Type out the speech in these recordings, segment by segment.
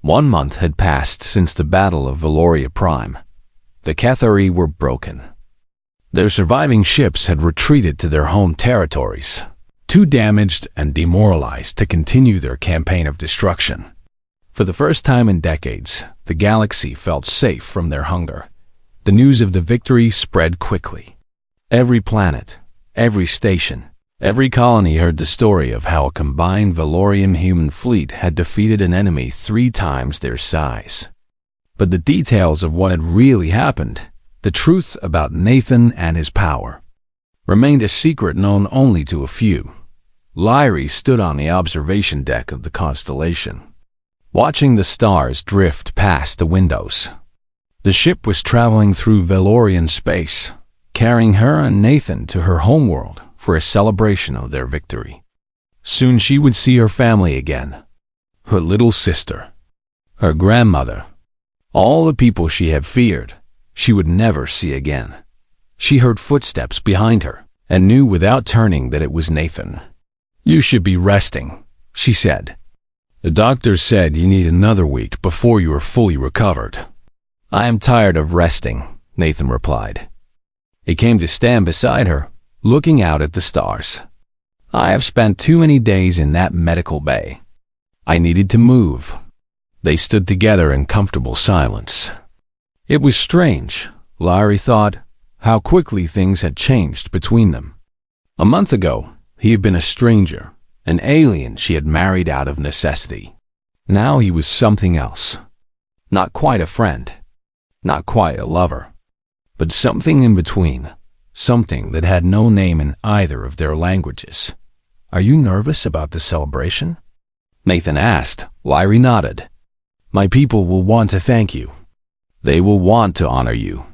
1 month had passed since the Battle of Valoria Prime. The HFY were broken. Their surviving ships had retreated to their home territories, too damaged and demoralized to continue their campaign of destruction. For the first time in decades, the galaxy felt safe from their hunger. The news of the victory spread quickly. Every planet, every station, every colony heard the story of how a combined Valorian human fleet had defeated an enemy 3 times their size. But the details of what had really happened, the truth about Nathan and his power, remained a secret known only to a few. Lyrie stood on the observation deck of the Constellation, watching the stars drift past the windows. The ship was traveling through Valorian space, carrying her and Nathan to her homeworld for a celebration of their victory. Soon she would see her family again, her little sister, her grandmother, all the people she had feared she would never see again. She heard footsteps behind her and knew without turning that it was Nathan. "You should be resting," she said. "The doctor said you need another week before you are fully recovered." "I am tired of resting," Nathan replied. He came to stand beside her, looking out at the stars. "I have spent too many days in that medical bay. I needed to move." They stood together in comfortable silence. It was strange, Lyrie thought, how quickly things had changed between them. A month ago, he had been a stranger, an alien she had married out of necessity. Now he was something else. Not quite a friend, not quite a lover, but something in between, something that had no name in either of their languages. "Are you nervous about the celebration?" Nathan asked. Lyrie nodded. "My people will want to thank you. They will want to honor you.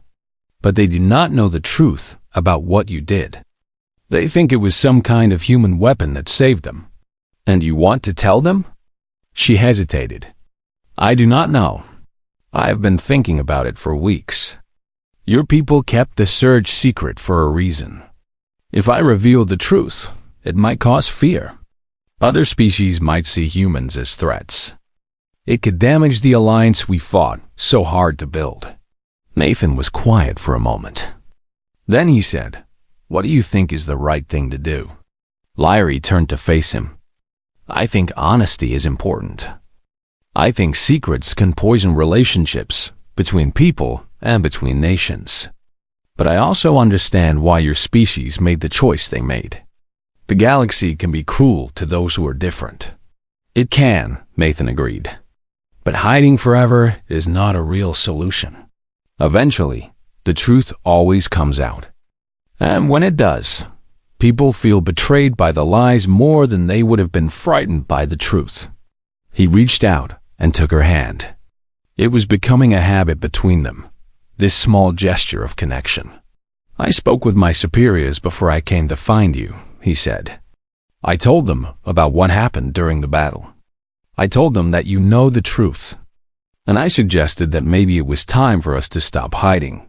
But they do not know the truth about what you did. They think it was some kind of human weapon that saved them. And you want to tell them?" She hesitated. "I do not know. I have been thinking about it for weeks. Your people kept the surge secret for a reason. If I revealed the truth, it might cause fear. Other species might see humans as threats. It could damage the alliance we fought so hard to build." Nathan was quiet for a moment. Then he said, "What do you think is the right thing to do?" Lyrie turned to face him. "I think honesty is important. I think secrets can poison relationships between people and between nations. But I also understand why your species made the choice they made. The galaxy can be cruel to those who are different." "It can," Nathan agreed. "But hiding forever is not a real solution. Eventually, the truth always comes out. And when it does, people feel betrayed by the lies more than they would have been frightened by the truth." He reached out and took her hand. It was becoming a habit between them, this small gesture of connection. "I spoke with my superiors before I came to find you," he said. "I told them about what happened during the battle. I told them that you know the truth. And I suggested that maybe it was time for us to stop hiding."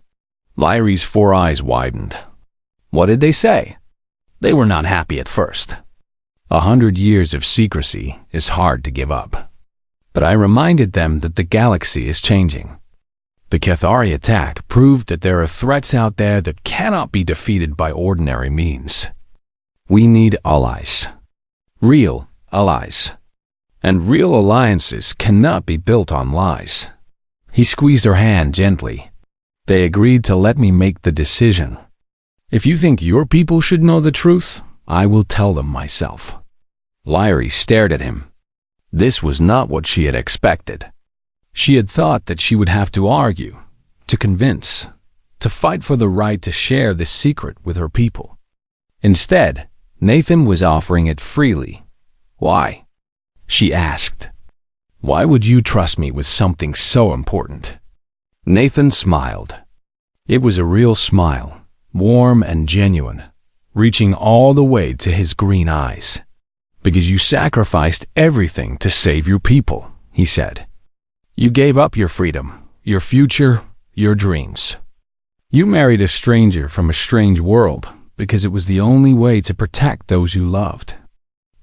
Lyrie's 4 eyes widened. "What did they say?" "They were not happy at first. 100 years of secrecy is hard to give up. But I reminded them that the galaxy is changing. The HFY attack proved that there are threats out there that cannot be defeated by ordinary means. We need allies. Real allies. And real alliances cannot be built on lies." He squeezed her hand gently. "They agreed to let me make the decision. If you think your people should know the truth, I will tell them myself." Lyrie stared at him. This was not what she had expected. She had thought that she would have to argue, to convince, to fight for the right to share this secret with her people. Instead, Nathan was offering it freely. "Why?" she asked. "Why would you trust me with something so important?" Nathan smiled. It was a real smile, warm and genuine, reaching all the way to his green eyes. "Because you sacrificed everything to save your people," he said. "You gave up your freedom, your future, your dreams. You married a stranger from a strange world because it was the only way to protect those you loved.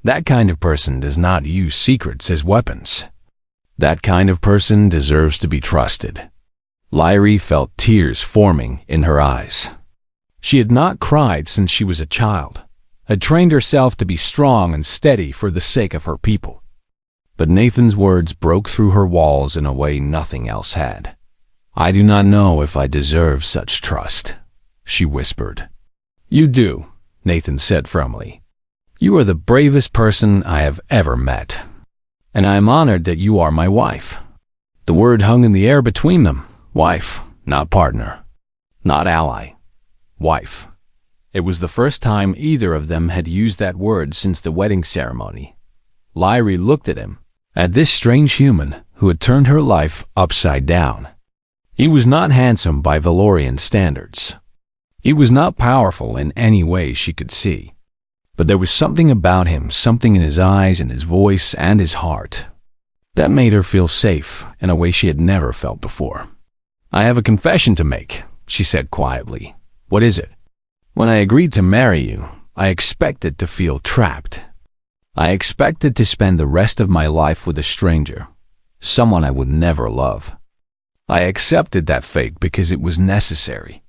That kind of person does not use secrets as weapons. That kind of person deserves to be trusted. Lyrie felt tears forming in her eyes. She had not cried since she was a child, had trained herself to be strong and steady for the sake of her people. But Nathan's words broke through her walls in a way nothing else had. "I do not know if I deserve such trust," she whispered. "You do," Nathan said firmly. "You are the bravest person I have ever met, and I am honored that you are my wife." The word hung in the air between them. Wife, not partner, not ally. Wife. It was the first time either of them had used that word since the wedding ceremony. Lyrie looked at him, at this strange human who had turned her life upside down. He was not handsome by Valorian standards. He was not powerful in any way she could see. But there was something about him, something in his eyes and his voice and his heart, that made her feel safe in a way she had never felt before. "I have a confession to make," she said quietly. "What is it?" "When I agreed to marry you, I expected to feel trapped. I expected to spend the rest of my life with a stranger, someone I would never love. I accepted that fate because it was necessary.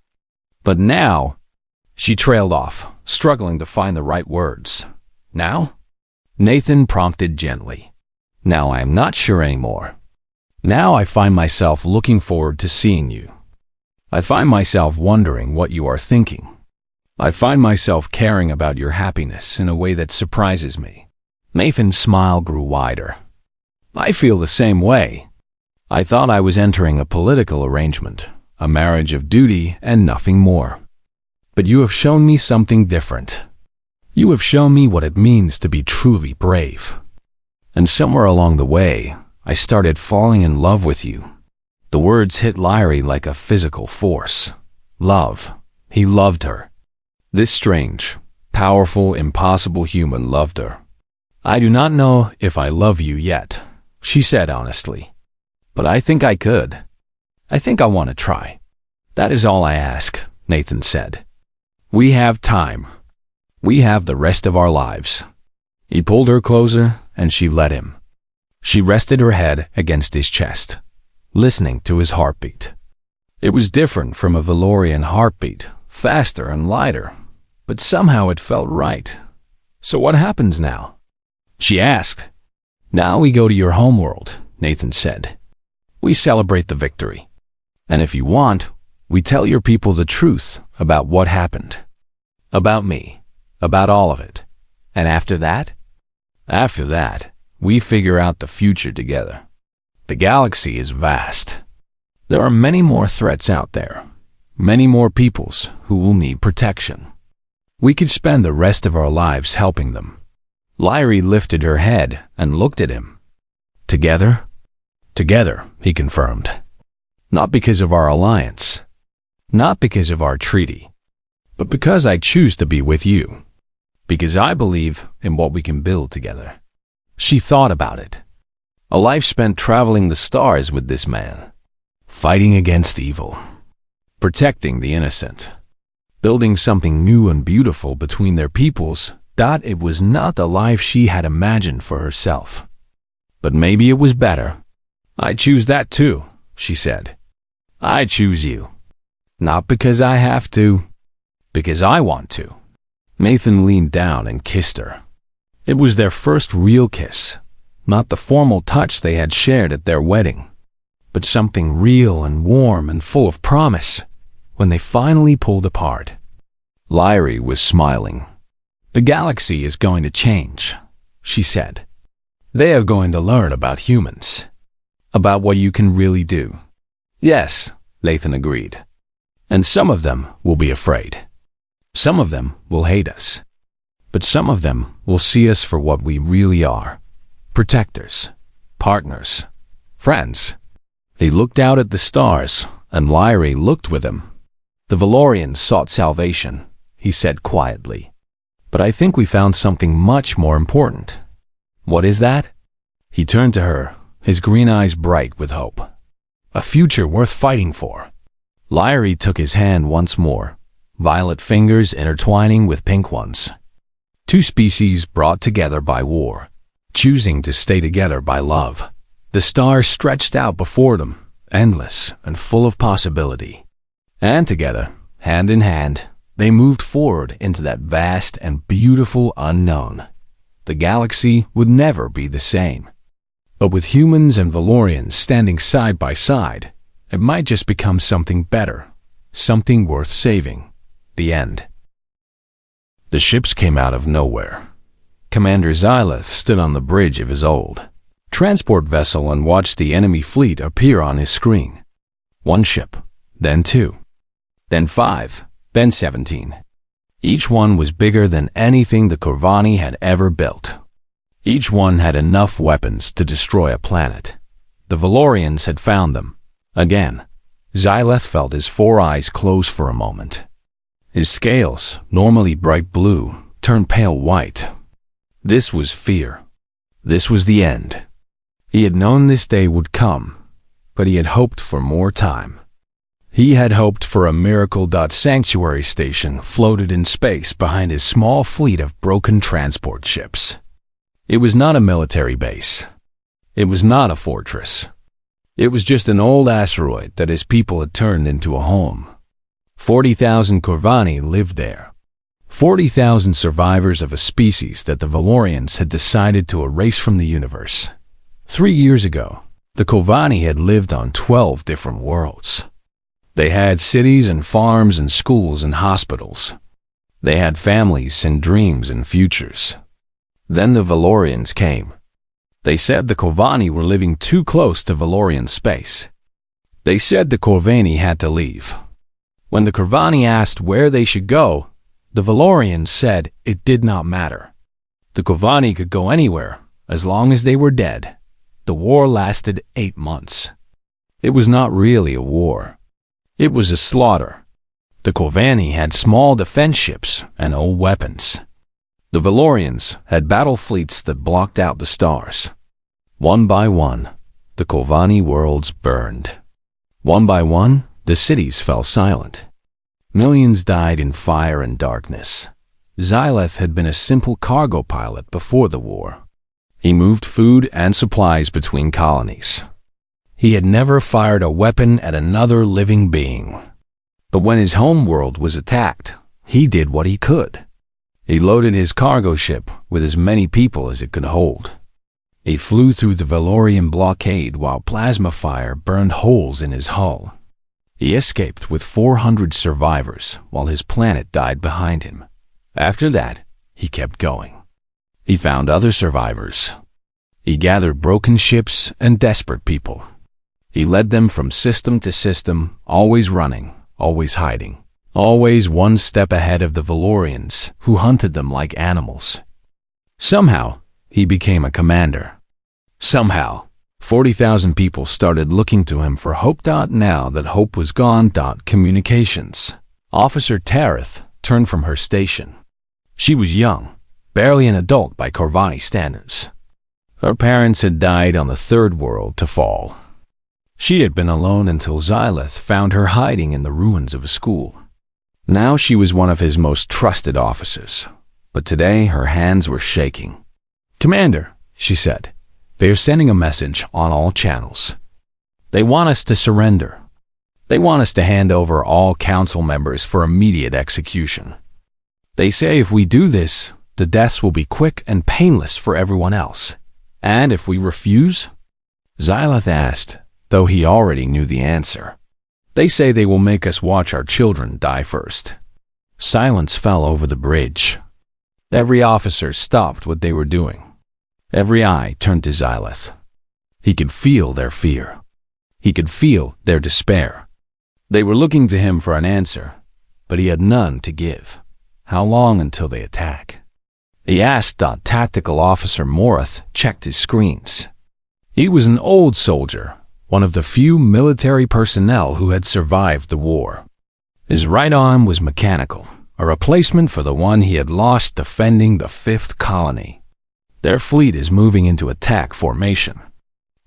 But now," she trailed off, struggling to find the right words. "Now?" Nathan prompted gently. "Now I am not sure anymore. Now I find myself looking forward to seeing you. I find myself wondering what you are thinking. I find myself caring about your happiness in a way that surprises me." Nathan's smile grew wider. "I feel the same way. I thought I was entering a political arrangement, a marriage of duty and nothing more. But you have shown me something different. You have shown me what it means to be truly brave. And somewhere along the way, I started falling in love with you." The words hit Lyrie like a physical force. Love. He loved her. This strange, powerful, impossible human loved her. "I do not know if I love you yet," she said honestly. "But I think I could. I think I want to try. That is all I ask," Nathan said. "We have time. We have the rest of our lives." He pulled her closer, and she let him. She rested her head against his chest, listening to his heartbeat. It was different from a Valorian heartbeat, faster and lighter, but somehow it felt right. "So what happens now?" she asked. "Now we go to your homeworld," Nathan said. "We celebrate the victory. And if you want, we tell your people the truth about what happened. About me. About all of it. And after that? After that, we figure out the future together. The galaxy is vast. There are many more threats out there. Many more peoples who will need protection. We could spend the rest of our lives helping them." Lyrie lifted her head and looked at him. "Together?" "Together," he confirmed. "Not because of our alliance. Not because of our treaty. But because I choose to be with you. Because I believe in what we can build together." She thought about it. A life spent traveling the stars with this man. Fighting against evil. Protecting the innocent. Building something new and beautiful between their peoples. It was not the life she had imagined for herself. But maybe it was better. "I choose that too," she said. "I choose you. Not because I have to. Because I want to." Nathan leaned down and kissed her. It was their first real kiss, not the formal touch they had shared at their wedding, but something real and warm and full of promise when they finally pulled apart. Lyrie was smiling. "The galaxy is going to change," she said. "They are going to learn about humans, about what you can really do." "Yes," Nathan agreed. "And some of them will be afraid. Some of them will hate us. But some of them will see us for what we really are. Protectors, partners, friends." He looked out at the stars, and Lyrie looked with him. "The Valorians sought salvation," he said quietly. "But I think we found something much more important." "What is that?" He turned to her, his green eyes bright with hope. "A future worth fighting for." Lyrie took his hand once more, violet fingers intertwining with pink ones. Two species brought together by war, choosing to stay together by love. The stars stretched out before them, endless and full of possibility. And together, hand in hand, they moved forward into that vast and beautiful unknown. The galaxy would never be the same. But with humans and Valorians standing side by side, it might just become something better, something worth saving. The end. The ships came out of nowhere. Commander Xyleth stood on the bridge of his old transport vessel and watched the enemy fleet appear on his screen. One ship, then two, then 5, then 17. Each one was bigger than anything the Corvani had ever built. Each one had enough weapons to destroy a planet. The Valorians had found them. Again, Xyleth felt his 4 eyes close for a moment. His scales, normally bright blue, turned pale white. This was fear. This was the end. He had known this day would come, but he had hoped for more time. He had hoped for a miracle. Sanctuary station floated in space behind his small fleet of broken transport ships. It was not a military base. It was not a fortress. It was just an old asteroid that his people had turned into a home. 40,000 Corvani lived there. 40,000 survivors of a species that the Valorians had decided to erase from the universe. 3 years ago, the Corvani had lived on 12 different worlds. They had cities and farms and schools and hospitals. They had families and dreams and futures. Then the Valorians came. They said the Corvani were living too close to Valorian space. They said the Corvani had to leave. When the Corvani asked where they should go, the Valorians said it did not matter. The Corvani could go anywhere, as long as they were dead. The war lasted 8 months. It was not really a war. It was a slaughter. The Corvani had small defense ships and old weapons. The Valorians had battle fleets that blocked out the stars. One by one, the Corvani worlds burned. One by one, the cities fell silent. Millions died in fire and darkness. Xyleth had been a simple cargo pilot before the war. He moved food and supplies between colonies. He had never fired a weapon at another living being. But when his home world was attacked, he did what he could. He loaded his cargo ship with as many people as it could hold. He flew through the Valorian blockade while plasma fire burned holes in his hull. He escaped with 400 survivors while his planet died behind him. After that, he kept going. He found other survivors. He gathered broken ships and desperate people. He led them from system to system, always running, always hiding, always one step ahead of the Valorians, who hunted them like animals. Somehow, he became a commander. Somehow, 40,000 people started looking to him for hope. Now that hope was gone. Communications. Officer Tarith turned from her station. She was young, barely an adult by Corvani standards. Her parents had died on the third world to fall. She had been alone until Xyleth found her hiding in the ruins of a school. Now she was one of his most trusted officers, but today her hands were shaking. "Commander," she said, "they are sending a message on all channels. They want us to surrender. They want us to hand over all council members for immediate execution. They say if we do this, the deaths will be quick and painless for everyone else. And if we refuse?" Xyleth asked, though he already knew the answer. "They say they will make us watch our children die first." Silence fell over the bridge. Every officer stopped what they were doing. Every eye turned to Xyleth. He could feel their fear. He could feel their despair. They were looking to him for an answer, but he had none to give. How long until they attack? He asked. Tactical Officer Morath checked his screens. He was an old soldier, one of the few military personnel who had survived the war. His right arm was mechanical, a replacement for the one he had lost defending the 5th colony. Their fleet is moving into attack formation.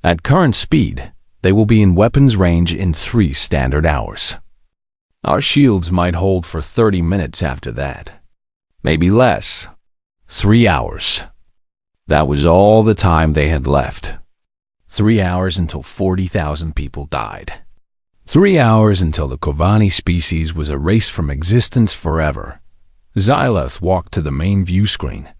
At current speed, they will be in weapons range in 3 standard hours. Our shields might hold for 30 minutes after that. Maybe less. 3 hours. That was all the time they had left. 3 hours until 40,000 people died. 3 hours until the Corvani species was erased from existence forever. Xylith walked to the main view screen.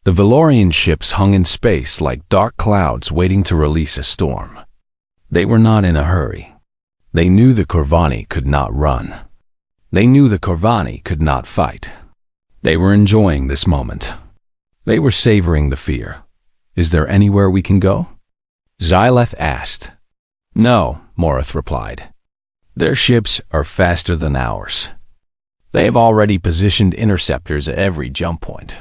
The Valorian ships hung in space like dark clouds waiting to release a storm. They were not in a hurry. They knew the Corvani could not run. They knew the Corvani could not fight. They were enjoying this moment. They were savoring the fear. Is there anywhere we can go? Xylith asked. No, Morith replied. Their ships are faster than ours. They have already positioned interceptors at every jump point.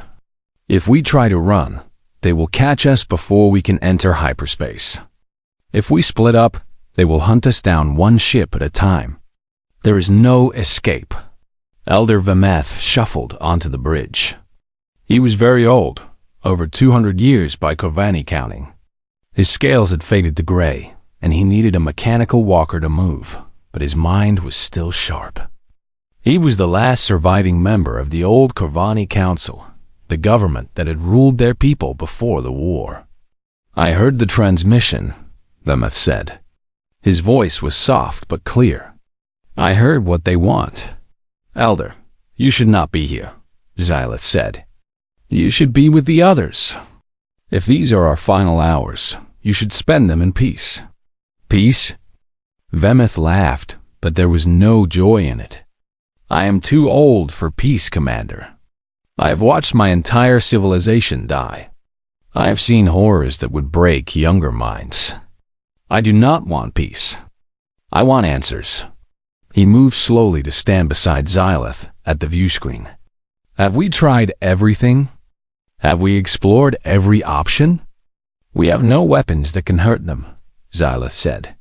If we try to run, they will catch us before we can enter hyperspace. If we split up, they will hunt us down one ship at a time. There is no escape. Elder Vemeth shuffled onto the bridge. He was very old, over 200 years by Corvani counting. His scales had faded to gray, and he needed a mechanical walker to move, but his mind was still sharp. He was the last surviving member of the old Corvani Council, the government that had ruled their people before the war. I heard the transmission, Vemeth said. His voice was soft but clear. I heard what they want. Elder, you should not be here, Xylith said. You should be with the others. If these are our final hours, you should spend them in peace. Peace? Vemeth laughed, but there was no joy in it. I am too old for peace, Commander. I have watched my entire civilization die. I have seen horrors that would break younger minds. I do not want peace. I want answers. He moved slowly to stand beside Xylith at the view screen. Have we tried everything? Have we explored every option? We have no weapons that can hurt them, Xylith said.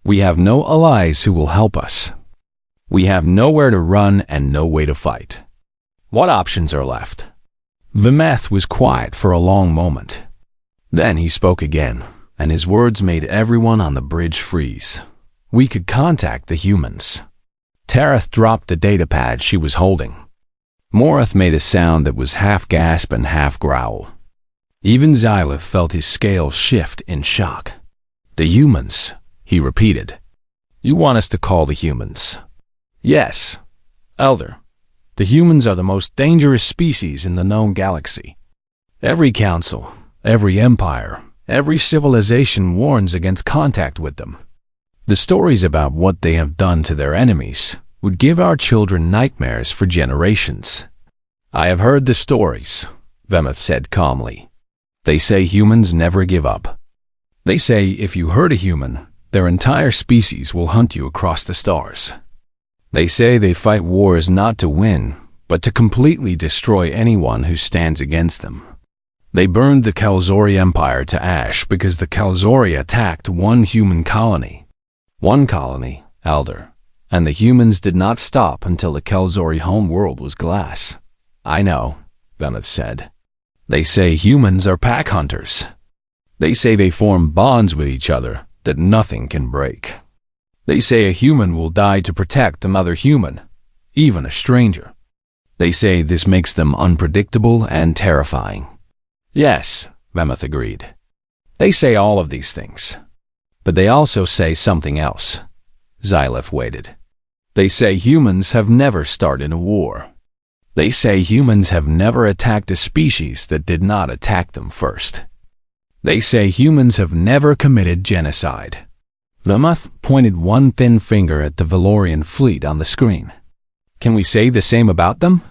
We have no allies who will help us. We have nowhere to run and no way to fight. What options are left? Vemeth was quiet for a long moment. Then he spoke again, and his words made everyone on the bridge freeze. We could contact the humans. Tareth dropped the datapad she was holding. Morith made a sound that was half gasp and half growl. Even Xylith felt his scales shift in shock. The humans, he repeated. You want us to call the humans? Yes, Elder. The humans are the most dangerous species in the known galaxy. Every council, every empire, every civilization warns against contact with them. The stories about what they have done to their enemies would give our children nightmares for generations. I have heard the stories, Vemeth said calmly. They say humans never give up. They say if you hurt a human, their entire species will hunt you across the stars. They say they fight wars not to win, but to completely destroy anyone who stands against them. They burned the Kalzori Empire to ash because the Kalzori attacked one human colony. One colony, Elder, and the humans did not stop until the Kalzori homeworld was glass. I know, Vemeth said. They say humans are pack hunters. They say they form bonds with each other that nothing can break. They say a human will die to protect another human, even a stranger. They say this makes them unpredictable and terrifying. Yes, Vemeth agreed. They say all of these things. But they also say something else. Xylith waited. They say humans have never started a war. They say humans have never attacked a species that did not attack them first. They say humans have never committed genocide. Vemeth pointed one thin finger at the Valorian fleet on the screen. Can we say the same about them?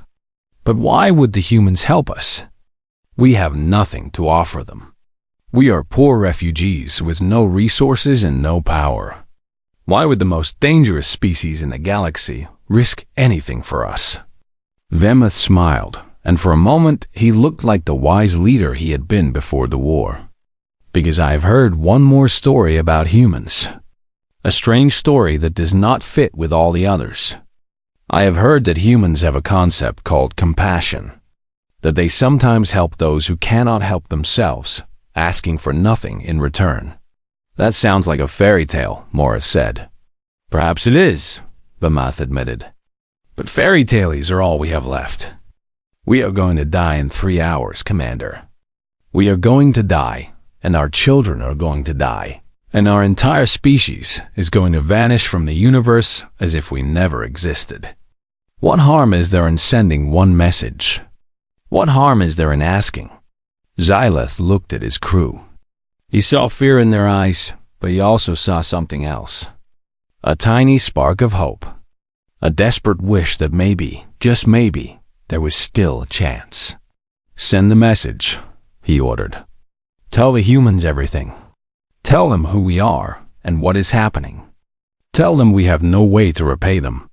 But why would the humans help us? We have nothing to offer them. We are poor refugees with no resources and no power. Why would the most dangerous species in the galaxy risk anything for us? Vemeth smiled, and for a moment he looked like the wise leader he had been before the war. Because I have heard one more story about humans. A strange story that does not fit with all the others. I have heard that humans have a concept called compassion. That they sometimes help those who cannot help themselves, asking for nothing in return. That sounds like a fairy tale, Morris said. Perhaps it is, Vemeth admitted. But fairy tales are all we have left. We are going to die in 3 hours, Commander. We are going to die, and our children are going to die, and our entire species is going to vanish from the universe as if we never existed. What harm is there in sending one message? What harm is there in asking? Xyleth looked at his crew. He saw fear in their eyes, but he also saw something else. A tiny spark of hope. A desperate wish that maybe, just maybe, there was still a chance. "Send the message," he ordered. "Tell the humans everything. Tell them who we are and what is happening. Tell them we have no way to repay them.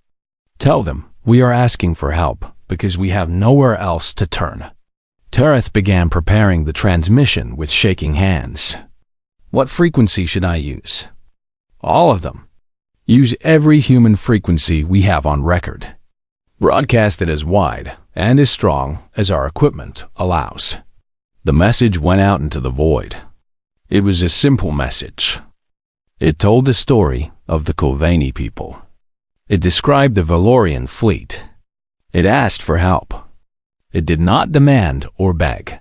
Tell them we are asking for help because we have nowhere else to turn." Tereth began preparing the transmission with shaking hands. "What frequency should I use?" "All of them. Use every human frequency we have on record. Broadcast it as wide and as strong as our equipment allows." The message went out into the void. It was a simple message. It told the story of the Kovanni people. It described the Valorian fleet. It asked for help. It did not demand or beg.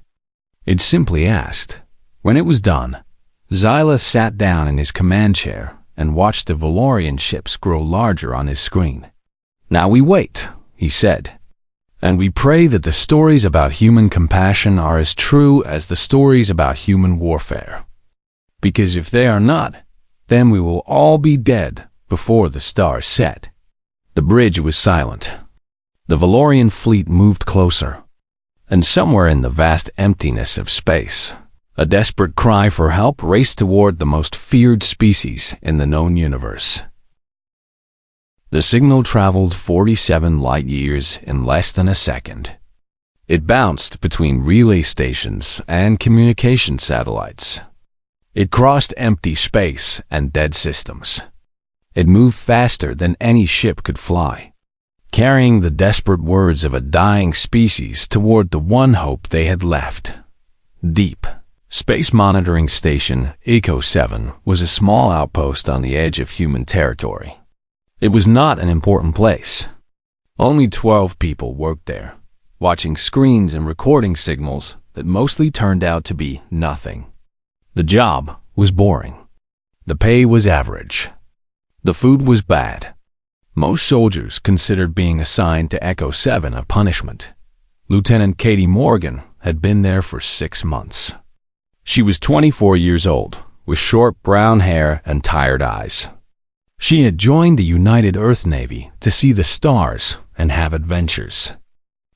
It simply asked. When it was done, Xyleth sat down in his command chair and watched the Valorian ships grow larger on his screen. "Now we wait," he said, "and we pray that the stories about human compassion are as true as the stories about human warfare. Because if they are not, then we will all be dead before the stars set." The bridge was silent. The Valorian fleet moved closer, and somewhere in the vast emptiness of space, a desperate cry for help raced toward the most feared species in the known universe. The signal traveled 47 light-years in less than a second. It bounced between relay stations and communication satellites. It crossed empty space and dead systems. It moved faster than any ship could fly, carrying the desperate words of a dying species toward the one hope they had left. Deep Space Monitoring Station Echo 7 was a small outpost on the edge of human territory. It was not an important place. Only 12 people worked there, watching screens and recording signals that mostly turned out to be nothing. The job was boring. The pay was average. The food was bad. Most soldiers considered being assigned to Echo 7 a punishment. Lieutenant Katie Morgan had been there for 6 months. She was 24 years old, with short brown hair and tired eyes. She had joined the United Earth Navy to see the stars and have adventures.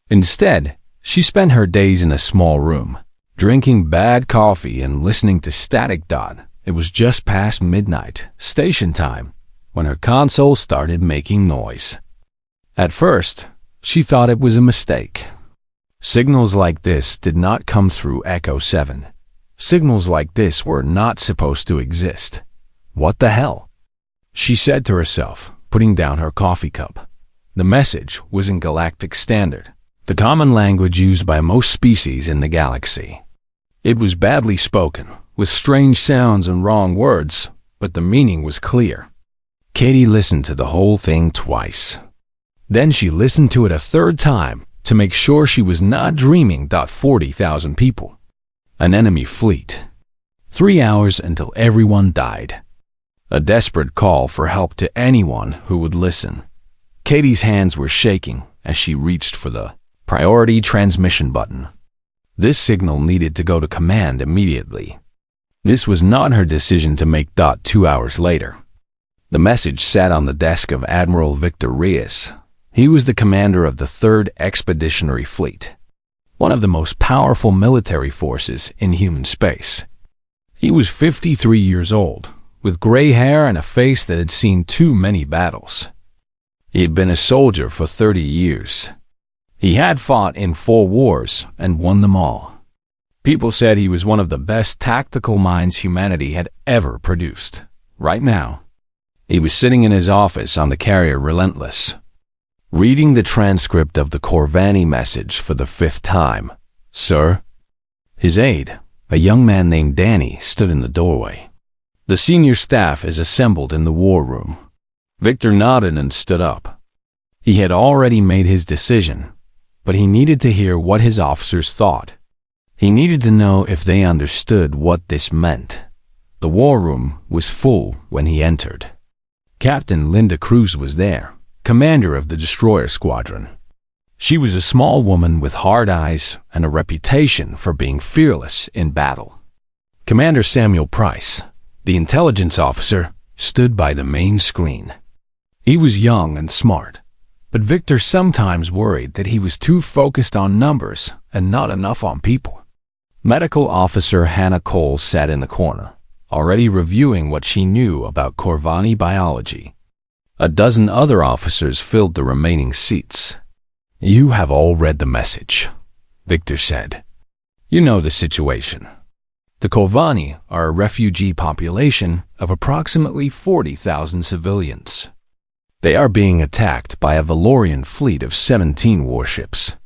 Instead, she spent her days in a small room, drinking bad coffee and listening to static. It was just past midnight, station time, when her console started making noise. At first, she thought it was a mistake. Signals like this did not come through Echo 7. Signals like this were not supposed to exist. What the hell? She said to herself, putting down her coffee cup. The message was in Galactic Standard, the common language used by most species in the galaxy. It was badly spoken, with strange sounds and wrong words, but the meaning was clear. Katie listened to the whole thing twice. Then she listened to it a third time to make sure she was not dreaming. 40,000 people. An enemy fleet. 3 hours until everyone died. A desperate call for help to anyone who would listen. Katie's hands were shaking as she reached for the priority transmission button. This signal needed to go to command immediately. This was not her decision to make. 2 hours later. The message sat on the desk of Admiral Victor Reyes. He was the commander of the 3rd Expeditionary Fleet, one of the most powerful military forces in human space. He was 53 years old, with gray hair and a face that had seen too many battles. He had been a soldier for 30 years. He had fought in 4 wars and won them all. People said he was one of the best tactical minds humanity had ever produced. Right now, he was sitting in his office on the carrier Relentless, reading the transcript of the Corvani message for the 5th time. "Sir?" His aide, a young man named Danny, stood in the doorway. "The senior staff is assembled in the war room." Victor nodded and stood up. He had already made his decision, but he needed to hear what his officers thought. He needed to know if they understood what this meant. The war room was full when he entered. Captain Linda Cruz was there, commander of the destroyer squadron. She was a small woman with hard eyes and a reputation for being fearless in battle. Commander Samuel Price, the intelligence officer, stood by the main screen. He was young and smart, but Victor sometimes worried that he was too focused on numbers and not enough on people. Medical Officer Hannah Cole sat in the corner, already reviewing what she knew about Corvani biology. A dozen other officers filled the remaining seats. "You have all read the message," Victor said. "You know the situation. The Corvani are a refugee population of approximately 40,000 civilians. They are being attacked by a Valorian fleet of 17 warships.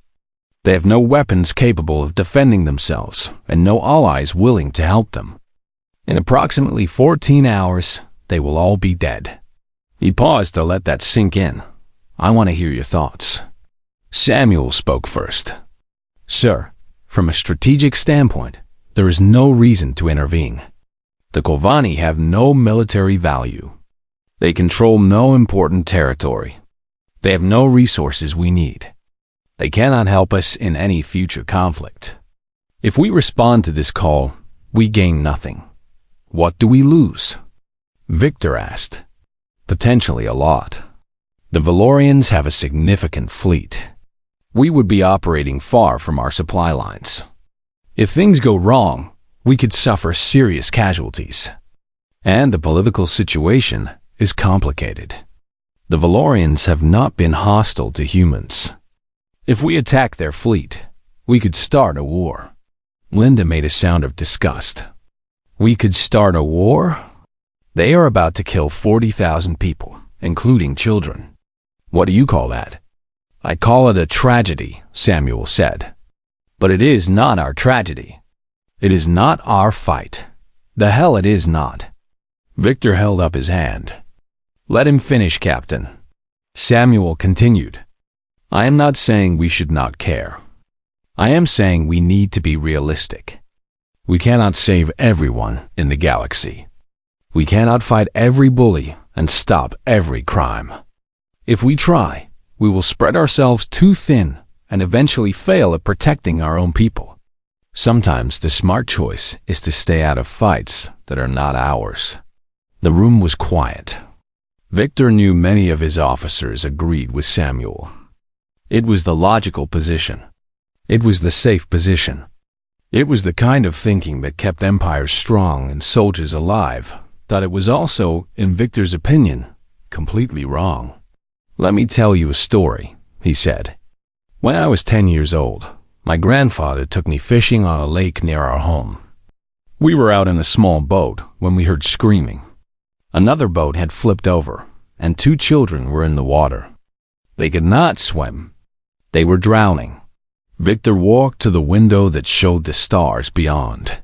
They have no weapons capable of defending themselves and no allies willing to help them. In approximately 14 hours, they will all be dead." He paused to let that sink in. "I want to hear your thoughts." Samuel spoke first. "Sir, from a strategic standpoint, there is no reason to intervene. The Corvani have no military value. They control no important territory. They have no resources we need. They cannot help us in any future conflict. If we respond to this call, we gain nothing. What do we lose?" Victor asked. "Potentially a lot. The Valorians have a significant fleet. We would be operating far from our supply lines. If things go wrong, we could suffer serious casualties. And the political situation is complicated. The Valorians have not been hostile to humans. If we attack their fleet, we could start a war." Linda made a sound of disgust. "We could start a war? They are about to kill 40,000 people, including children. What do you call that?" "I call it a tragedy," Samuel said. "But it is not our tragedy. It is not our fight. The hell it is not." Victor held up his hand. "Let him finish, Captain." Samuel continued. "I am not saying we should not care. I am saying we need to be realistic. We cannot save everyone in the galaxy. We cannot fight every bully and stop every crime. If we try, we will spread ourselves too thin and eventually fail at protecting our own people. Sometimes the smart choice is to stay out of fights that are not ours." The room was quiet. Victor knew many of his officers agreed with Samuel. It was the logical position. It was the safe position. It was the kind of thinking that kept empires strong and soldiers alive, but it was also, in Victor's opinion, completely wrong. "Let me tell you a story," he said. "When I was 10 years old, my grandfather took me fishing on a lake near our home. We were out in a small boat when we heard screaming. Another boat had flipped over, and 2 children were in the water. They could not swim. They were drowning. Victor walked to the window that showed the stars beyond.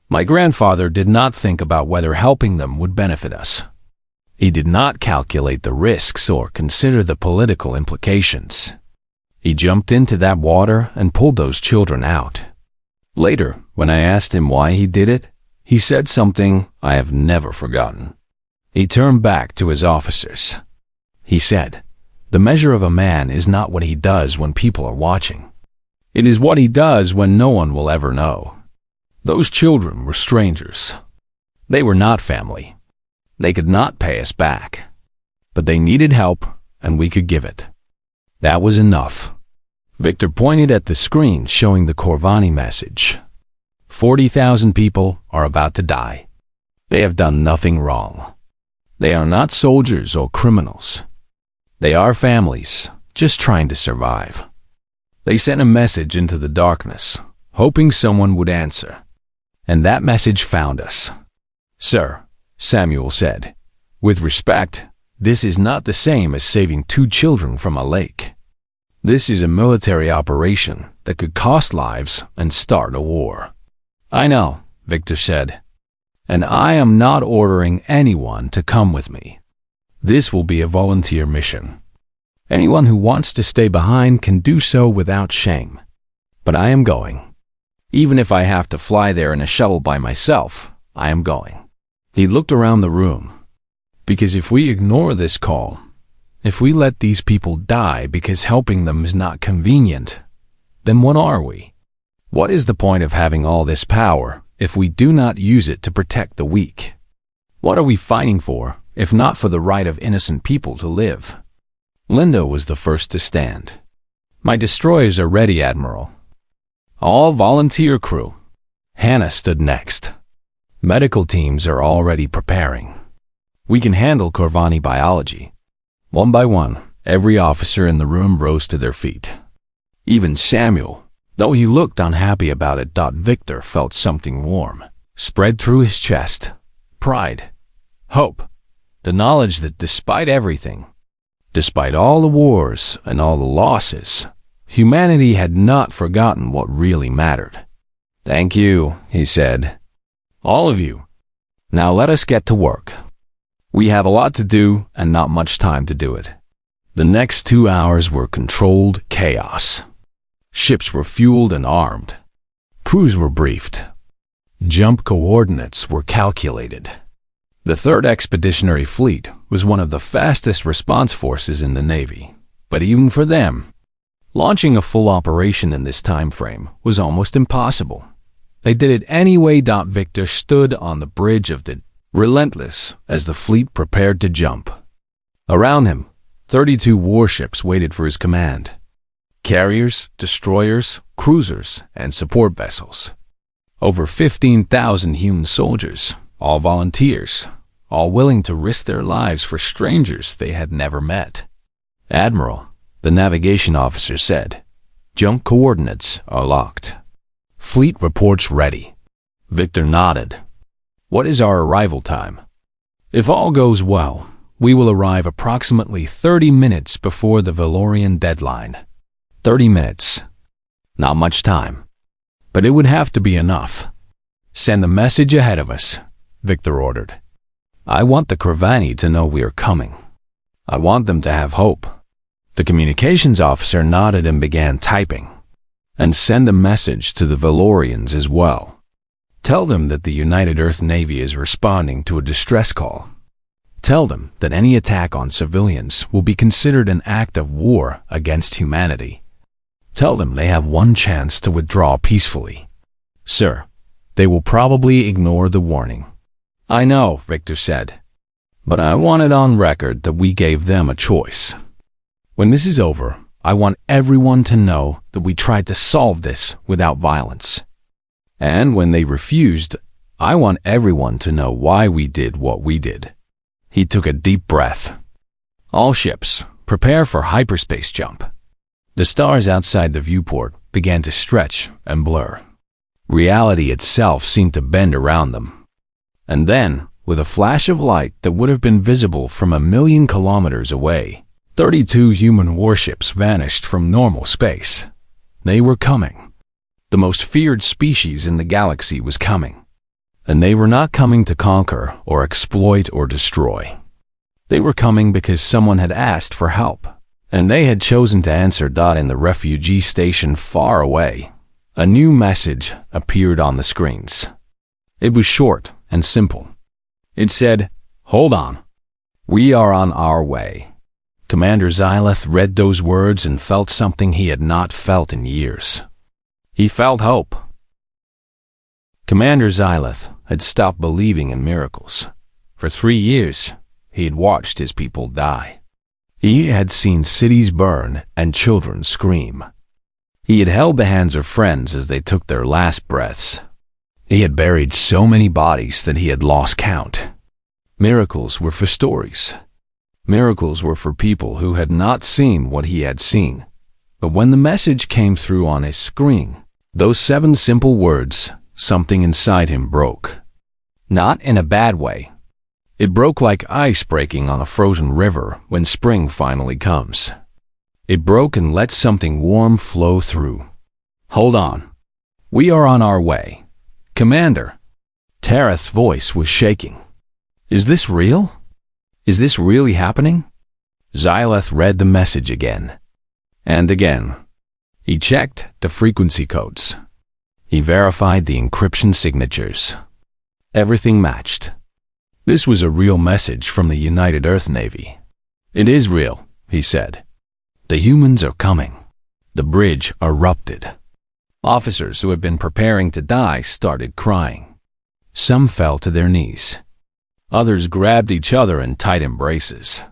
My grandfather did not think about whether helping them would benefit us. He did not calculate the risks or consider the political implications. He jumped into that water and pulled those children out. Later, when I asked him why he did it, he said something I have never forgotten. He turned back to his officers. He said, 'The measure of a man is not what he does when people are watching. It is what he does when no one will ever know.' Those children were strangers. They were not family. They could not pay us back. But they needed help, and we could give it. That was enough." Victor pointed at the screen showing the Corvani message. 40,000 people are about to die. They have done nothing wrong. They are not soldiers or criminals. They are families, just trying to survive. They sent a message into the darkness, hoping someone would answer. And that message found us. "Sir," Samuel said, "with respect, this is not the same as saving 2 children from a lake. This is a military operation that could cost lives and start a war." "I know," Victor said, "and I am not ordering anyone to come with me. This will be a volunteer mission. Anyone who wants to stay behind can do so without shame. But I am going. Even if I have to fly there in a shuttle by myself, I am going." He looked around the room. Because if we ignore this call, if we let these people die because helping them is not convenient, then what are we? What is the point of having all this power if we do not use it to protect the weak? What are we fighting for, if not for the right of innocent people to live? Linda was the first to stand. My destroyers are ready, Admiral. All volunteer crew. Hannah stood next. Medical teams are already preparing. We can handle Corvani biology. One by one, every officer in the room rose to their feet. Even Samuel, though he looked unhappy about it. Victor felt something warm spread through his chest. Pride, hope, the knowledge that despite everything, despite all the wars and all the losses, humanity had not forgotten what really mattered. "Thank you," he said. "All of you. Now let us get to work. We have a lot to do and not much time to do it." The next 2 hours were controlled chaos. Ships were fueled and armed. Crews were briefed. Jump coordinates were calculated. The 3rd Expeditionary Fleet was one of the fastest response forces in the Navy, but even for them, launching a full operation in this time frame was almost impossible. They did it anyway. Victor stood on the bridge of the Relentless as the fleet prepared to jump. Around him, 32 warships waited for his command. Carriers, destroyers, cruisers, and support vessels. Over 15,000 human soldiers, all volunteers, all willing to risk their lives for strangers they had never met. "Admiral," the navigation officer said, "jump coordinates are locked. Fleet reports ready." Victor nodded. "What is our arrival time?" "If all goes well, we will arrive approximately 30 minutes before the Valorian deadline." 30 minutes. Not much time. But it would have to be enough. "Send the message ahead of us," Victor ordered. "I want the Corvani to know we are coming. I want them to have hope." The communications officer nodded and began typing. "And send a message to the Valorians as well. Tell them that the United Earth Navy is responding to a distress call. Tell them that any attack on civilians will be considered an act of war against humanity. Tell them they have one chance to withdraw peacefully. Sir, they will probably ignore the warning." "I know," Victor said. "But I want it on record that we gave them a choice. When this is over, I want everyone to know that we tried to solve this without violence. And when they refused, I want everyone to know why we did what we did." He took a deep breath. "All ships, prepare for hyperspace jump." The stars outside the viewport began to stretch and blur. Reality itself seemed to bend around them. And then, with a flash of light that would have been visible from 1,000,000 kilometers away, 32 human warships vanished from normal space. They were coming. The most feared species in the galaxy was coming. And they were not coming to conquer or exploit or destroy. They were coming because someone had asked for help, and they had chosen to answer. In the refugee station far away, a new message appeared on the screens. It was short and simple. It said, "Hold on. We are on our way." Commander Xyleth read those words and felt something he had not felt in years. He felt hope. Commander Xyleth had stopped believing in miracles. For 3 years, he had watched his people die. He had seen cities burn and children scream. He had held the hands of friends as they took their last breaths. He had buried so many bodies that he had lost count. Miracles were for stories. Miracles were for people who had not seen what he had seen. But when the message came through on his screen, those 7 simple words, something inside him broke. Not in a bad way. It broke like ice breaking on a frozen river when spring finally comes. It broke and let something warm flow through. "Hold on. We are on our way. Commander." Tareth's voice was shaking. "Is this real? Is this really happening?" Xyleth read the message again. And again. He checked the frequency codes. He verified the encryption signatures. Everything matched. This was a real message from the United Earth Navy. "It is real," he said. "The humans are coming." The bridge erupted. Officers who had been preparing to die started crying. Some fell to their knees. Others grabbed each other in tight embraces.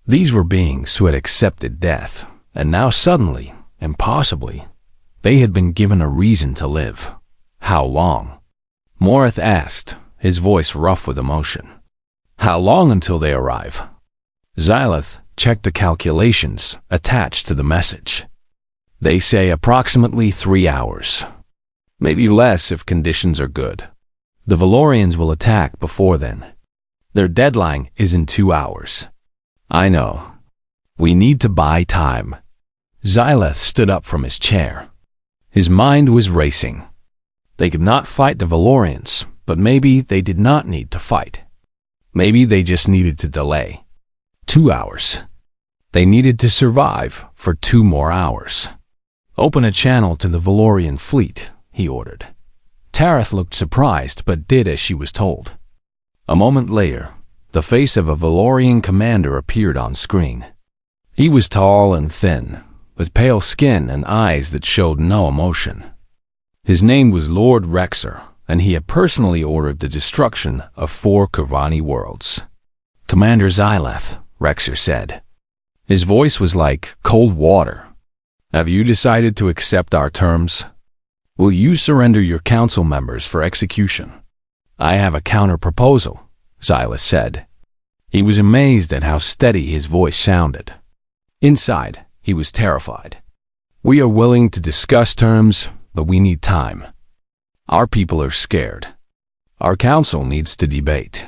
These were beings who had accepted death, and now suddenly, impossibly, they had been given a reason to live. How long? Morith asked, his voice rough with emotion. "How long until they arrive?" Xylith checked the calculations attached to the message. "They say approximately 3 hours. Maybe less if conditions are good. The Valorians will attack before then. Their deadline is in 2 hours. I know. We need to buy time." Xylith stood up from his chair. His mind was racing. They could not fight the Valorians, but maybe they did not need to fight. Maybe they just needed to delay. 2 hours. They needed to survive for 2 more hours. "Open a channel to the Valorian fleet," he ordered. Tareth looked surprised but did as she was told. A moment later, the face of a Valorian commander appeared on screen. He was tall and thin, with pale skin and eyes that showed no emotion. His name was Lord Rexer, and he had personally ordered the destruction of 4 Kurvani worlds. "Commander Xylith," Rexer said. His voice was like cold water. "Have you decided to accept our terms? Will you surrender your council members for execution?" "I have a counter-proposal," Xylith said. He was amazed at how steady his voice sounded. Inside, he was terrified. "We are willing to discuss terms, but we need time. Our people are scared. Our council needs to debate.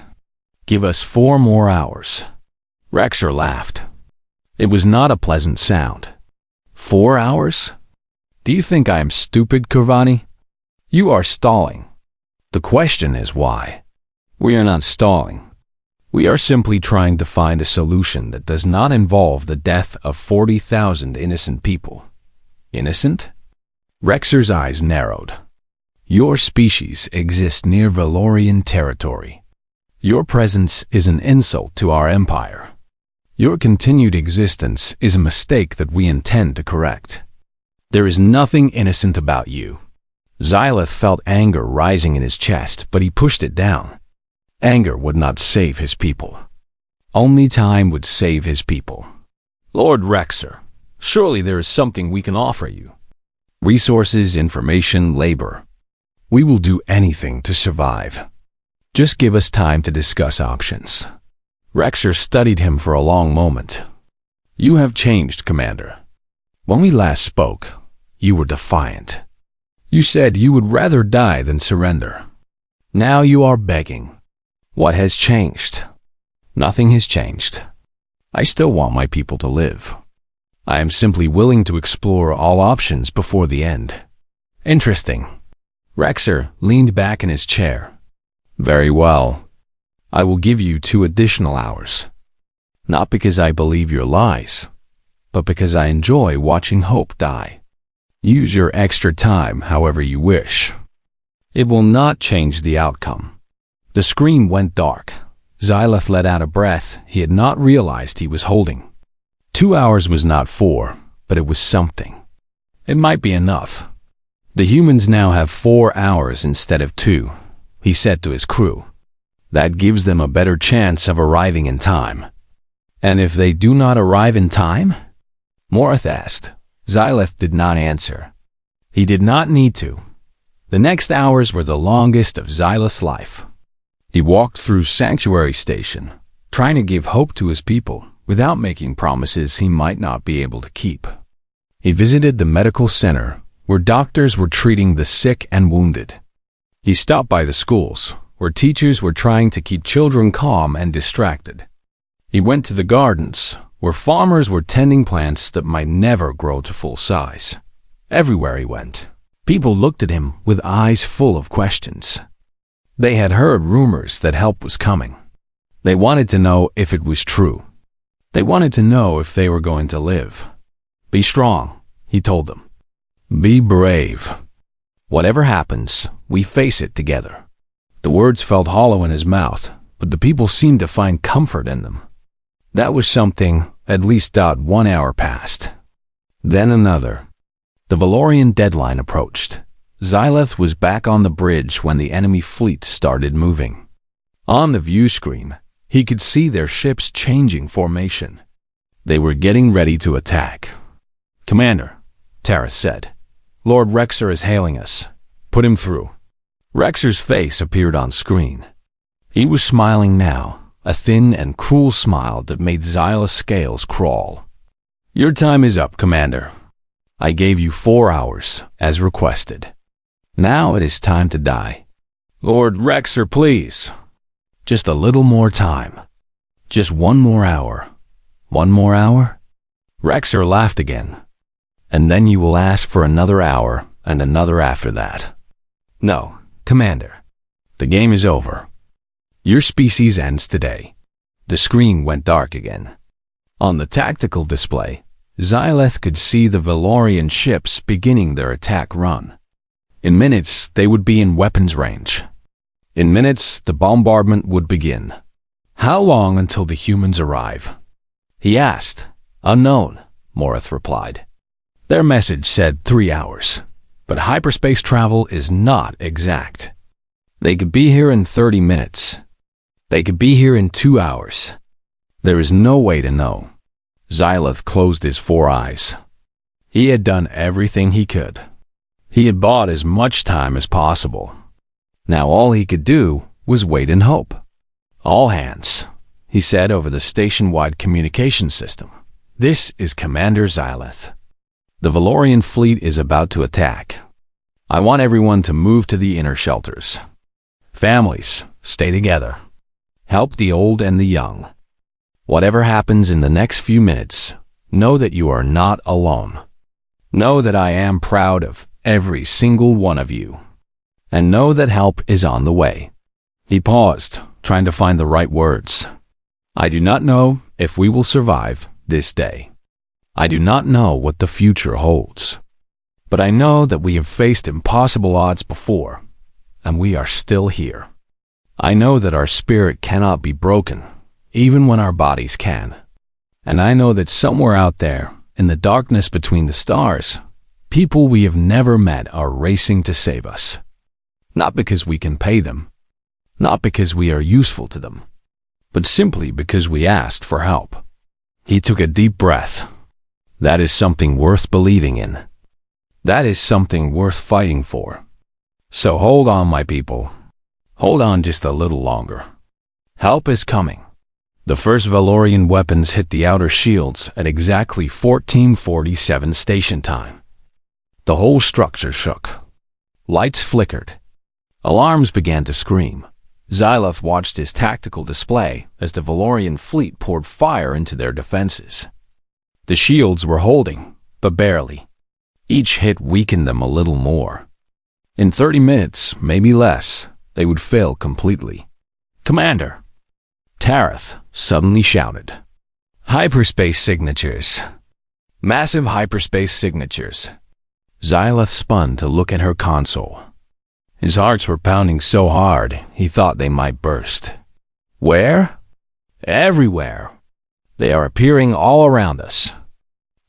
Give us 4 more hours." Rexer laughed. It was not a pleasant sound. 4 hours? Do you think I am stupid, Kurvani? You are stalling. The question is why. We are not stalling. We are simply trying to find a solution that does not involve the death of 40,000 innocent people. Innocent? Rexer's eyes narrowed. Your species exists near Valorian territory. Your presence is an insult to our empire. Your continued existence is a mistake that we intend to correct. There is nothing innocent about you. Xylith felt anger rising in his chest, but he pushed it down. Anger would not save his people. Only time would save his people. Lord Rexer, surely there is something we can offer you. Resources, information, labor. We will do anything to survive. Just give us time to discuss options. Rexer studied him for a long moment. You have changed, Commander. When we last spoke, you were defiant. You said you would rather die than surrender. Now you are begging. What has changed? Nothing has changed. I still want my people to live. I am simply willing to explore all options before the end. Interesting. Rexer leaned back in his chair. Very well. I will give you 2 additional hours. Not because I believe your lies, but because I enjoy watching hope die. Use your extra time however you wish. It will not change the outcome. The screen went dark. Xylith let out a breath he had not realized he was holding. 2 hours was not 4, but it was something. It might be enough. The humans now have 4 hours instead of 2, he said to his crew. That gives them a better chance of arriving in time. And if they do not arrive in time? Morith asked. Xylith did not answer. He did not need to. The next hours were the longest of Xylith's life. He walked through Sanctuary Station, trying to give hope to his people without making promises he might not be able to keep. He visited the medical center, where doctors were treating the sick and wounded. He stopped by the schools, where teachers were trying to keep children calm and distracted. He went to the gardens, where farmers were tending plants that might never grow to full size. Everywhere he went, people looked at him with eyes full of questions. They had heard rumors that help was coming. They wanted to know if it was true. They wanted to know if they were going to live. Be strong, he told them. Be brave. Whatever happens, we face it together. The words felt hollow in his mouth, but the people seemed to find comfort in them. That was something. At least 1 hour passed. Then another. The Valorian deadline approached. Xyleth was back on the bridge when the enemy fleet started moving. On the view screen, he could see their ships changing formation. They were getting ready to attack. "Commander," Taris said, "Lord Rexer is hailing us. Put him through." Rexer's face appeared on screen. He was smiling now, a thin and cruel smile that made Xyleth's scales crawl. "Your time is up, Commander. I gave you 4 hours, as requested. Now it is time to die. Lord Rexer, please. Just a little more time. Just 1 more hour. 1 more hour?" Rexer laughed again. "And then you will ask for another hour and another after that." "No, Commander. The game is over. Your species ends today." The screen went dark again. On the tactical display, Xyleth could see the Valorian ships beginning their attack run. In minutes, they would be in weapons range. In minutes, the bombardment would begin. "How long until the humans arrive?" he asked. "Unknown," Morith replied. Their message said 3 hours, but hyperspace travel is not exact. They could be here in 30 minutes. They could be here in 2 hours. There is no way to know. Xyleth closed his 4 eyes. He had done everything he could. He had bought as much time as possible. Now all he could do was wait and hope. "All hands," he said over the station-wide communication system. "This is Commander Xyleth. The Valorian fleet is about to attack. I want everyone to move to the inner shelters. Families, stay together. Help the old and the young. Whatever happens in the next few minutes, know that you are not alone. Know that I am proud of every single one of you. And know that help is on the way." He paused, trying to find the right words. "I do not know if we will survive this day. I do not know what the future holds. But I know that we have faced impossible odds before, and we are still here. I know that our spirit cannot be broken, even when our bodies can. And I know that somewhere out there, in the darkness between the stars, people we have never met are racing to save us. Not because we can pay them, not because we are useful to them, but simply because we asked for help." He took a deep breath. "That is something worth believing in. That is something worth fighting for. So hold on, my people. Hold on just a little longer. Help is coming." The first Valorian weapons hit the outer shields at exactly 14:47 station time. The whole structure shook. Lights flickered. Alarms began to scream. Xyleth watched his tactical display as the Valorian fleet poured fire into their defenses. The shields were holding, but barely. Each hit weakened them a little more. In 30 minutes, maybe less, they would fail completely. "Commander!" Tarith suddenly shouted. "Hyperspace signatures. Massive hyperspace signatures." Xyleth spun to look at her console. His hearts were pounding so hard, he thought they might burst. "Where?" "Everywhere. They are appearing all around us."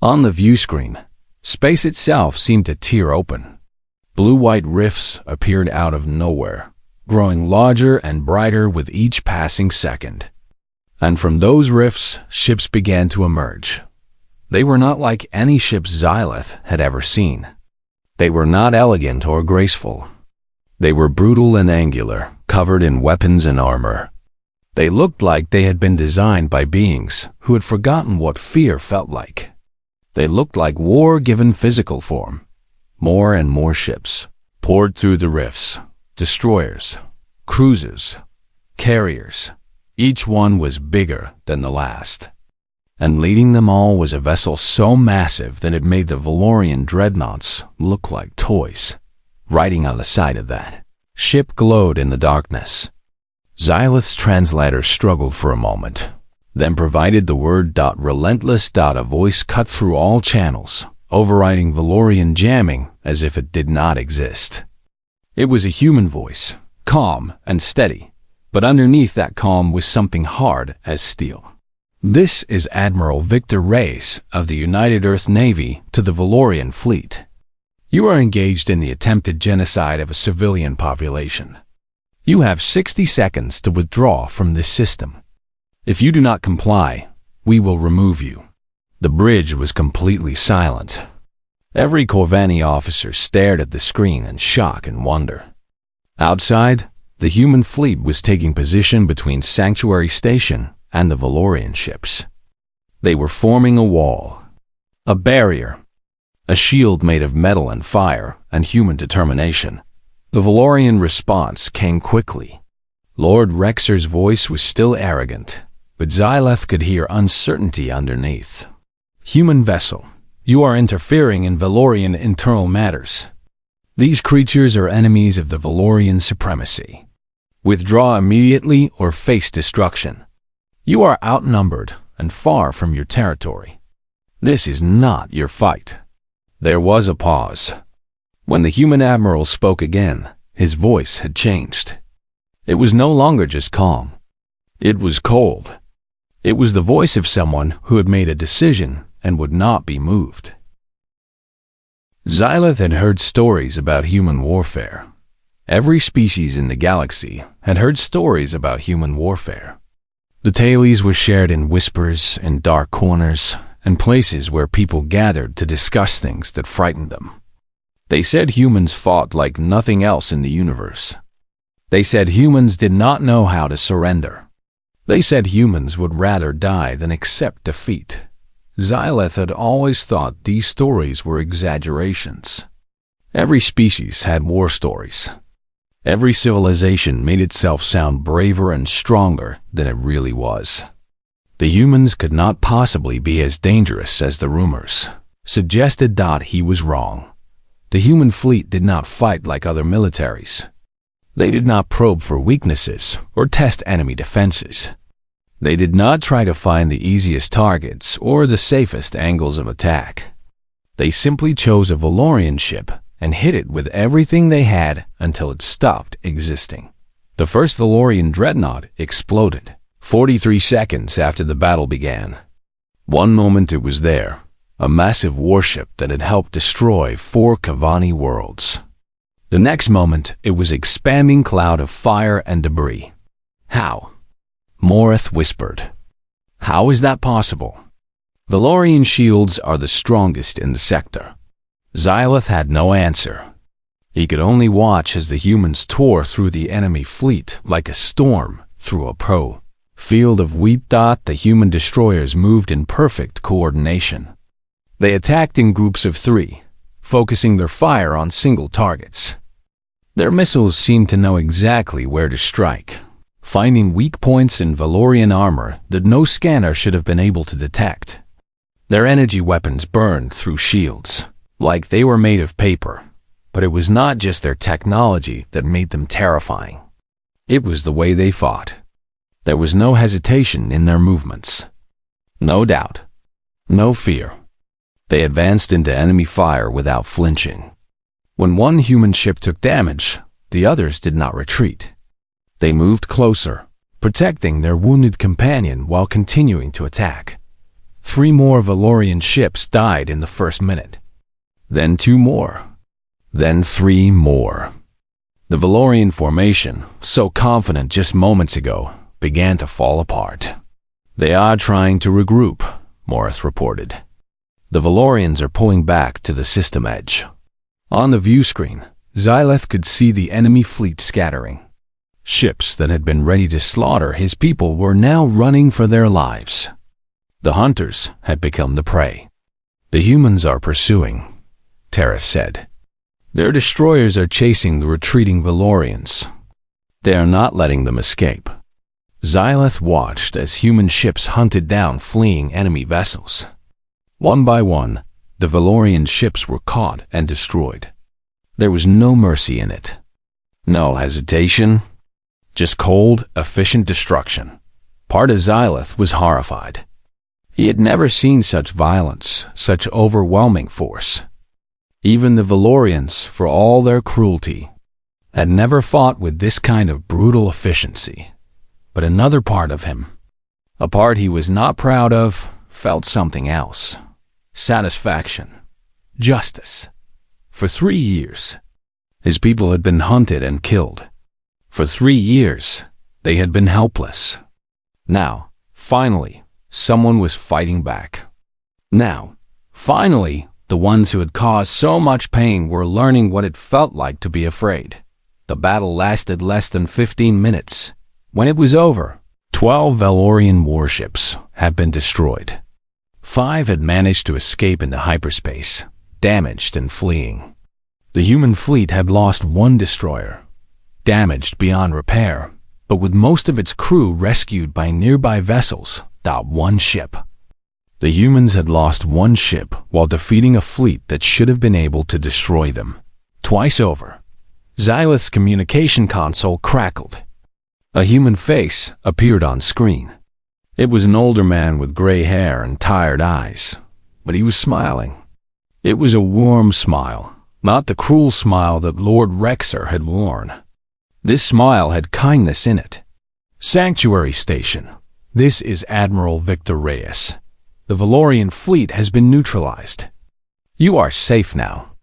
On the view screen, space itself seemed to tear open. Blue-white rifts appeared out of nowhere, growing larger and brighter with each passing second. And from those rifts, ships began to emerge. They were not like any ships Xyleth had ever seen. They were not elegant or graceful. They were brutal and angular, covered in weapons and armor. They looked like they had been designed by beings who had forgotten what fear felt like. They looked like war given physical form. More and more ships poured through the rifts. Destroyers, cruisers, carriers. Each one was bigger than the last. And leading them all was a vessel so massive that it made the Valorian dreadnoughts look like toys. Riding on the side of that ship glowed in the darkness. Xyleth's translator struggled for a moment, then provided the word "relentless." A voice cut through all channels, overriding Valorian jamming as if it did not exist. It was a human voice, calm and steady, But underneath that calm was something hard as steel. This is Admiral Victor Reyes of the United Earth Navy to the Valorian fleet. You are engaged in the attempted genocide of a civilian population. You have 60 seconds to withdraw from this system. If you do not comply, we will remove you. The bridge was completely silent. Every Corvani officer stared at the screen in shock and wonder. Outside, the human fleet was taking position between Sanctuary Station and the Valorian ships. They were forming a wall, a barrier, a shield made of metal and fire and human determination. The Valorian response came quickly. Lord Rexer's voice was still arrogant, but Xyleth could hear uncertainty underneath. Human vessel, you are interfering in Valorian internal matters. These creatures are enemies of the Valorian supremacy. Withdraw immediately or face destruction. You are outnumbered and far from your territory. This is not your fight. There was a pause. When the human admiral spoke again, his voice had changed. It was no longer just calm. It was cold. It was the voice of someone who had made a decision and would not be moved. Xyleth had heard stories about human warfare. Every species in the galaxy had heard stories about human warfare. The tales were shared in whispers, in dark corners, and places where people gathered to discuss things that frightened them. They said humans fought like nothing else in the universe. They said humans did not know how to surrender. They said humans would rather die than accept defeat. Xyleth had always thought these stories were exaggerations. Every species had war stories. Every civilization made itself sound braver and stronger than it really was. The humans could not possibly be as dangerous as the rumors suggested. He was wrong. The human fleet did not fight like other militaries. They did not probe for weaknesses or test enemy defenses. They did not try to find the easiest targets or the safest angles of attack. They simply chose a Valorian ship and hit it with everything they had until it stopped existing. The first Valorian dreadnought exploded 43 seconds after the battle began. One moment it was there, a massive warship that had helped destroy 4 Cavani worlds. The next moment it was an expanding cloud of fire and debris. How? Morith whispered. How is that possible? Valorian shields are the strongest in the sector. Xyleth had no answer. He could only watch as the humans tore through the enemy fleet like a storm through a field of wheat. The human destroyers moved in perfect coordination. They attacked in groups of 3, focusing their fire on single targets. Their missiles seemed to know exactly where to strike, finding weak points in Valorian armor that no scanner should have been able to detect. Their energy weapons burned through shields like they were made of paper, but it was not just their technology that made them terrifying. It was the way they fought. There was no hesitation in their movements. No doubt. No fear. They advanced into enemy fire without flinching. When one human ship took damage, the others did not retreat. They moved closer, protecting their wounded companion while continuing to attack. 3 more Valorian ships died in the first minute. Then 2 more. Then 3 more. The Valorian formation, so confident just moments ago, began to fall apart. They are trying to regroup, Morith reported. The Valorians are pulling back to the system edge. On the view screen, Xyleth could see the enemy fleet scattering. Ships that had been ready to slaughter his people were now running for their lives. The hunters had become the prey. The humans are pursuing, Tereth said. Their destroyers are chasing the retreating Valorians. They are not letting them escape. Xyleth watched as human ships hunted down fleeing enemy vessels. One by one, the Valorian ships were caught and destroyed. There was no mercy in it. No hesitation. Just cold, efficient destruction. Part of Xyleth was horrified. He had never seen such violence, such overwhelming force. Even the Valorians, for all their cruelty, had never fought with this kind of brutal efficiency. but another part of him, a part he was not proud of, felt something else. Satisfaction. Justice. For 3 years, his people had been hunted and killed. For 3 years, they had been helpless. Now, finally, someone was fighting back. Now, finally, the ones who had caused so much pain were learning what it felt like to be afraid. The battle lasted less than 15 minutes. When it was over, 12 Valorian warships had been destroyed. 5 had managed to escape into hyperspace, damaged and fleeing. The human fleet had lost 1 destroyer, damaged beyond repair, but with most of its crew rescued by nearby vessels, not 1 ship. The humans had lost 1 ship while defeating a fleet that should have been able to destroy them. Twice over, Xylith's communication console crackled. A human face appeared on screen. It was an older man with gray hair and tired eyes, but he was smiling. It was a warm smile, not the cruel smile that Lord Rexer had worn. This smile had kindness in it. Sanctuary Station. This is Admiral Victor Reyes. The Valorian fleet has been neutralized. You are safe now.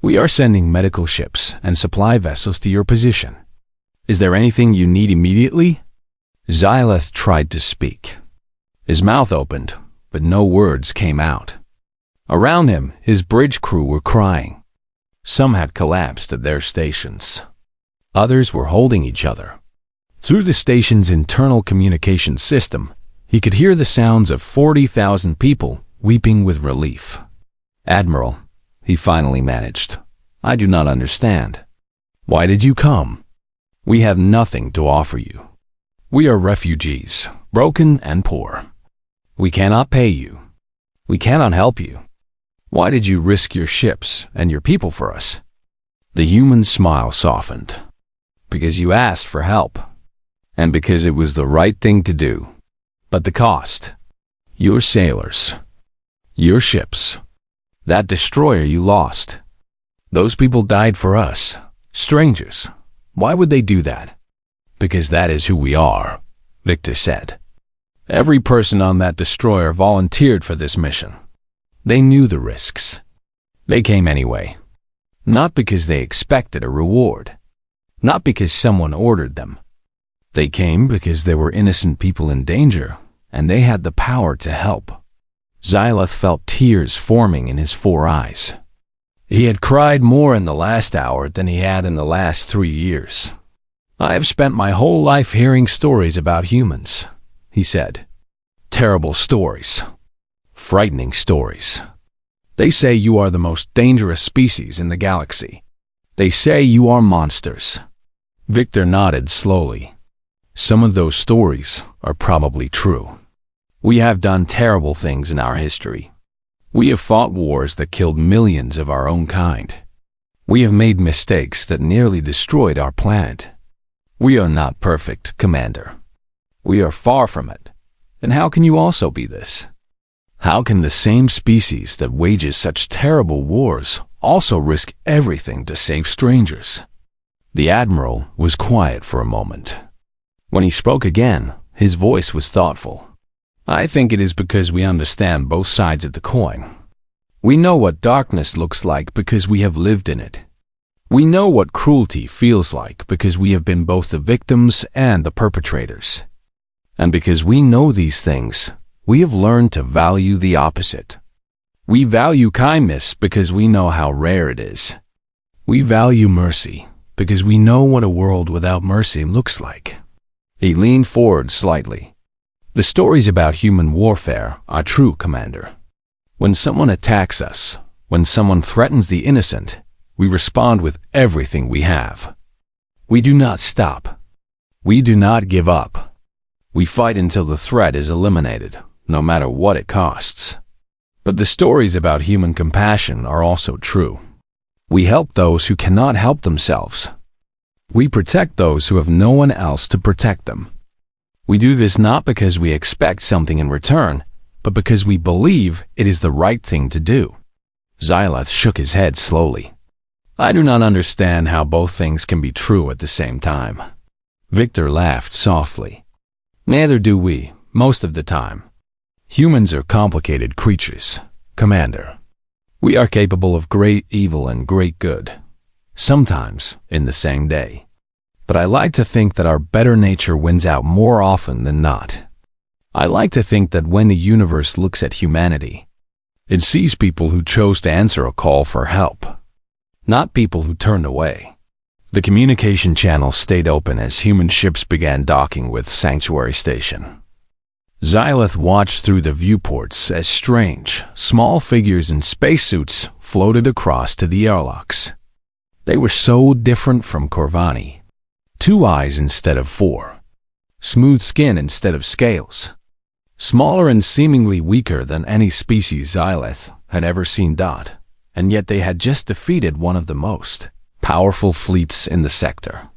We are sending medical ships and supply vessels to your position. Is there anything you need immediately? Xylith tried to speak. His mouth opened, but no words came out. Around him, his bridge crew were crying. Some had collapsed at their stations. Others were holding each other. Through the station's internal communication system, he could hear the sounds of 40,000 people weeping with relief. Admiral, he finally managed. I do not understand. Why did you come? We have nothing to offer you. We are refugees, broken and poor. We cannot pay you. We cannot help you. Why did you risk your ships and your people for us? The human smile softened. Because you asked for help, and because it was the right thing to do. But the cost. Your sailors. Your ships. That destroyer you lost. Those people died for us. Strangers. Why would they do that? Because that is who we are, Victor said. Every person on that destroyer volunteered for this mission. They knew the risks. They came anyway. Not because they expected a reward. Not because someone ordered them. They came because there were innocent people in danger, and they had the power to help. Xylith felt tears forming in his 4 eyes. He had cried more in the last hour than he had in the last 3 years. I have spent my whole life hearing stories about humans, he said. Terrible stories. Frightening stories. They say you are the most dangerous species in the galaxy. They say you are monsters. Victor nodded slowly. Some of those stories are probably true. We have done terrible things in our history. We have fought wars that killed millions of our own kind. We have made mistakes that nearly destroyed our planet. We are not perfect, Commander. We are far from it. And how can you also be this? How can the same species that wages such terrible wars also risk everything to save strangers? The Admiral was quiet for a moment. When he spoke again, his voice was thoughtful. I think it is because we understand both sides of the coin. We know what darkness looks like because we have lived in it. We know what cruelty feels like because we have been both the victims and the perpetrators. And because we know these things, we have learned to value the opposite. We value kindness because we know how rare it is. We value mercy because we know what a world without mercy looks like. He leaned forward slightly. The stories about human warfare are true, Commander. When someone attacks us, when someone threatens the innocent, we respond with everything we have. We do not stop. We do not give up. We fight until the threat is eliminated, no matter what it costs. But the stories about human compassion are also true. We help those who cannot help themselves. We protect those who have no one else to protect them. We do this not because we expect something in return, but because we believe it is the right thing to do. Xylith shook his head slowly. I do not understand how both things can be true at the same time. Victor laughed softly. Neither do we, most of the time. Humans are complicated creatures, Commander. We are capable of great evil and great good, sometimes in the same day. But I like to think that our better nature wins out more often than not. I like to think that when the universe looks at humanity, it sees people who chose to answer a call for help, not people who turned away. The communication channel stayed open as human ships began docking with Sanctuary Station. Xylith watched through the viewports as strange, small figures in spacesuits floated across to the airlocks. They were so different from Corvani. 2 eyes instead of 4. Smooth skin instead of scales. Smaller and seemingly weaker than any species Xylith had ever seen. And yet they had just defeated one of the most powerful fleets in the sector.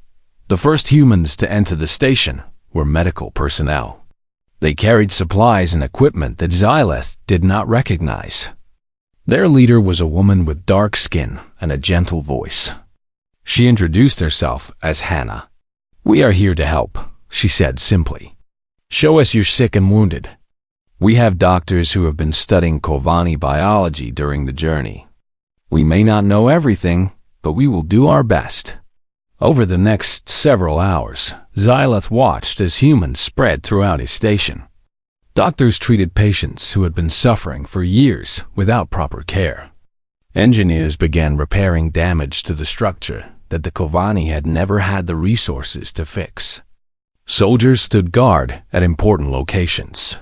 The first humans to enter the station were medical personnel. They carried supplies and equipment that Xylith did not recognize. Their leader was a woman with dark skin and a gentle voice. She introduced herself as Hannah. "We are here to help," she said simply. "Show us your sick and wounded. We have doctors who have been studying Corvani biology during the journey. We may not know everything, but we will do our best." Over the next several hours, Xylith watched as humans spread throughout his station. Doctors treated patients who had been suffering for years without proper care. Engineers began repairing damage to the structure that the Corvani had never had the resources to fix. Soldiers stood guard at important locations,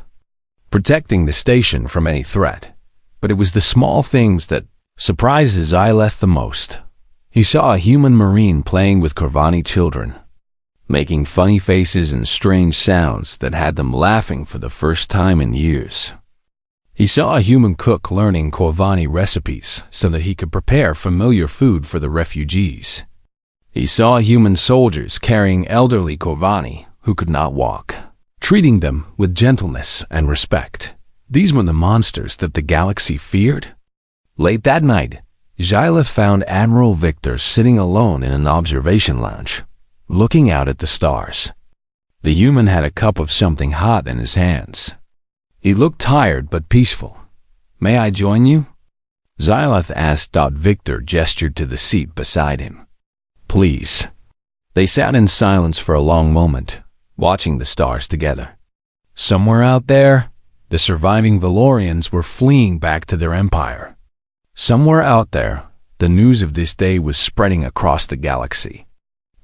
protecting the station from any threat. But it was the small things that surprised Xylith the most. He saw a human marine playing with Corvani children, making funny faces and strange sounds that had them laughing for the first time in years. He saw a human cook learning Corvani recipes so that he could prepare familiar food for the refugees. He saw human soldiers carrying elderly Corvani who could not walk, treating them with gentleness and respect. These were the monsters that the galaxy feared. Late that night, Xylith found Admiral Victor sitting alone in an observation lounge, looking out at the stars. The human had a cup of something hot in his hands. He looked tired but peaceful. "May I join you?" Xylith asked. Victor gestured to the seat beside him. "Please." They sat in silence for a long moment, watching the stars together. Somewhere out there, the surviving Valorians were fleeing back to their empire. Somewhere out there, the news of this day was spreading across the galaxy.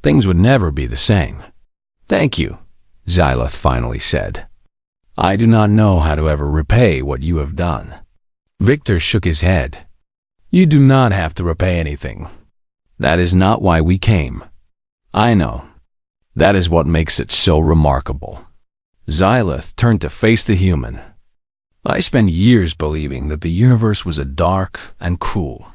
Things would never be the same. "Thank you," Xylith finally said. "I do not know how to ever repay what you have done." Victor shook his head. "You do not have to repay anything. That is not why we came." "I know. That is what makes it so remarkable." Xylith turned to face the human. "I spent years believing that the universe was a dark and cruel